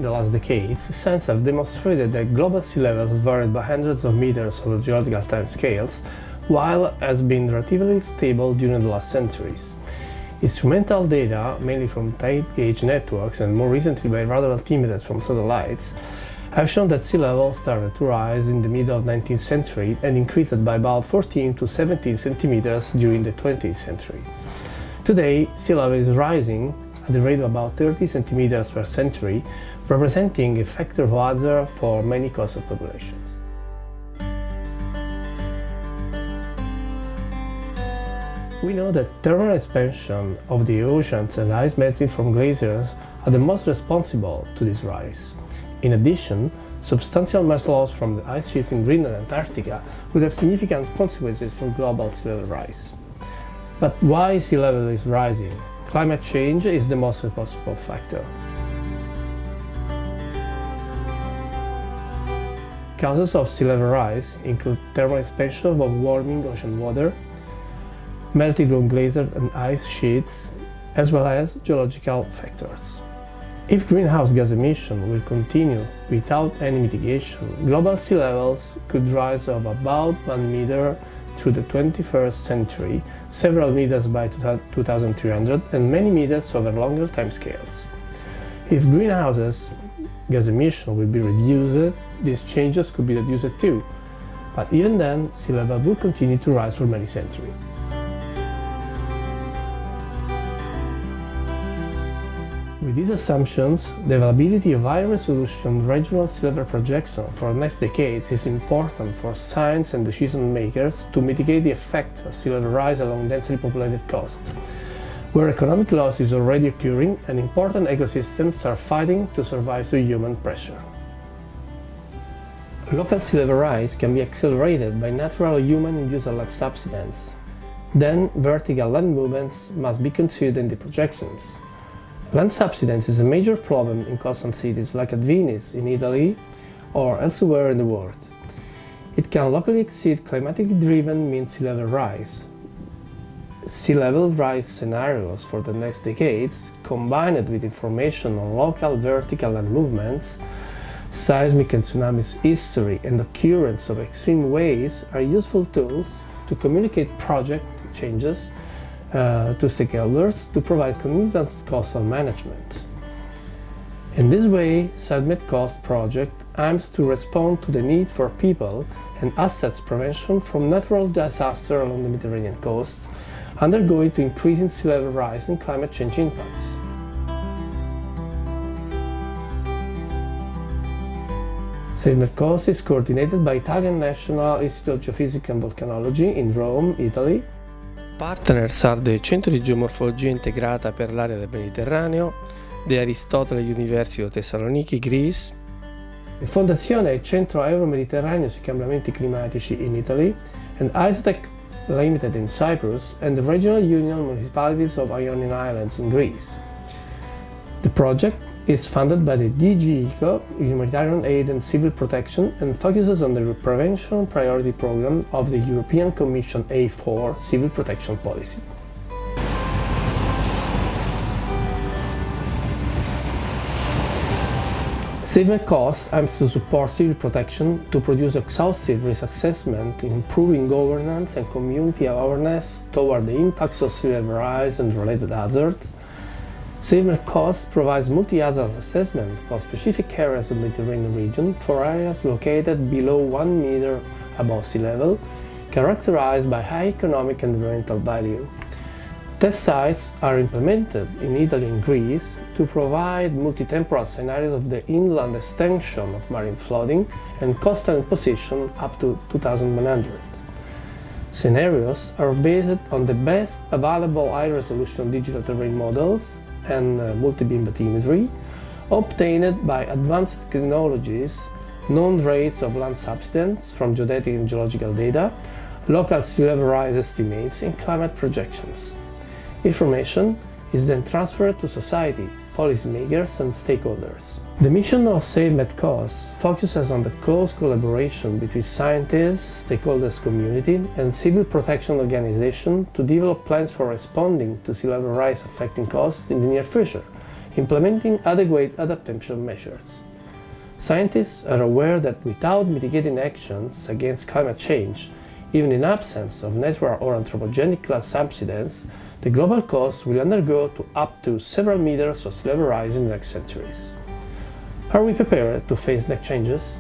the last decades, science have demonstrated that global sea levels varied by hundreds of meters over geological timescales, while has been relatively stable during the last centuries. Instrumental data, mainly from tide gauge networks and more recently by radar altimeters from satellites, have shown that sea level started to rise in the middle of the 19th century and increased by about 14 to 17 centimeters during the 20th century. Today, sea level is rising at the rate of about 30 centimeters per century, representing a factor of hazard for many coastal populations. We know that thermal expansion of the oceans and ice melting from glaciers are the most responsible to this rise. In addition, substantial mass loss from the ice sheet in Greenland and Antarctica would have significant consequences for global sea level rise. But why sea level is rising? Climate change is the most responsible factor. Causes of sea level rise include thermal expansion of warming ocean water, melting of glaciers and ice sheets, as well as geological factors. If greenhouse gas emission will continue without any mitigation, global sea levels could rise of about 1 meter through the 21st century, several meters by 2300 and many meters over longer timescales. If greenhouse gas emission will be reduced, these changes could be reduced too, but even then, sea level will continue to rise for many centuries. With these assumptions, the availability of high-resolution regional sea level projection for the next decades is important for science and decision makers to mitigate the effect of sea level rise along densely populated coasts, where economic loss is already occurring and important ecosystems are fighting to survive the human pressure. Local sea level rise can be accelerated by natural human-induced land subsidence. Then, vertical land movements must be considered in the projections. Land subsidence is a major problem in coastal cities like at Venice in Italy or elsewhere in the world. It can locally exceed climatically driven mean sea level rise. Sea level rise scenarios for the next decades, combined with information on local vertical land movements, seismic and tsunami history and occurrence of extreme waves, are useful tools to communicate project changes to stakeholders to provide consistent coastal management. In this way, Savemedcoasts project aims to respond to the need for people and assets prevention from natural disaster along the Mediterranean coast, undergoing to increasing sea level rise and climate change impacts. Savemedcoasts is coordinated by Italian Nazionale di Geofisica and Vulcanologia in Rome, Italy. Partners are the Centro di Geomorfologia Integrata per l'area del Mediterraneo, the Aristotele University of Thessaloniki, Greece, the Fondazione Centro Euro-Mediterraneo sui cambiamenti climatici in Italy, and Isotech Limited in Cyprus, and the Regional Union Municipalities of Ionian Islands in Greece. The project is funded by the DG ECO, Humanitarian Aid and Civil Protection, and focuses on the Prevention Priority Programme of the European Commission A4 Civil Protection Policy. Savemedcoasts aims to support civil protection to produce exhaustive risk assessment, improving governance and community awareness toward the impacts of sea level rise and related hazards. Savemedcoasts provides multi-hazard assessment for specific areas of the Mediterranean region for areas located below 1 meter above sea level, characterized by high economic and environmental value. Test sites are implemented in Italy and Greece to provide multi-temporal scenarios of the inland extension of marine flooding and coastal position up to 2100. Scenarios are based on the best available high-resolution digital terrain models and multi-beam bathymetry, obtained by advanced technologies, known rates of land subsidence from geodetic and geological data, local sea level rise estimates, and climate projections. Information is then transferred to society, policymakers, and stakeholders. The mission of Savemedcoasts focuses on the close collaboration between scientists, stakeholders community, and civil protection organizations to develop plans for responding to sea level rise affecting coasts in the near future, implementing adequate adaptation measures. Scientists are aware that without mitigating actions against climate change, even in absence of natural or anthropogenic class subsidence, the global coast will undergo to up to several meters of sea level rise in the next centuries. Are we prepared to face next changes?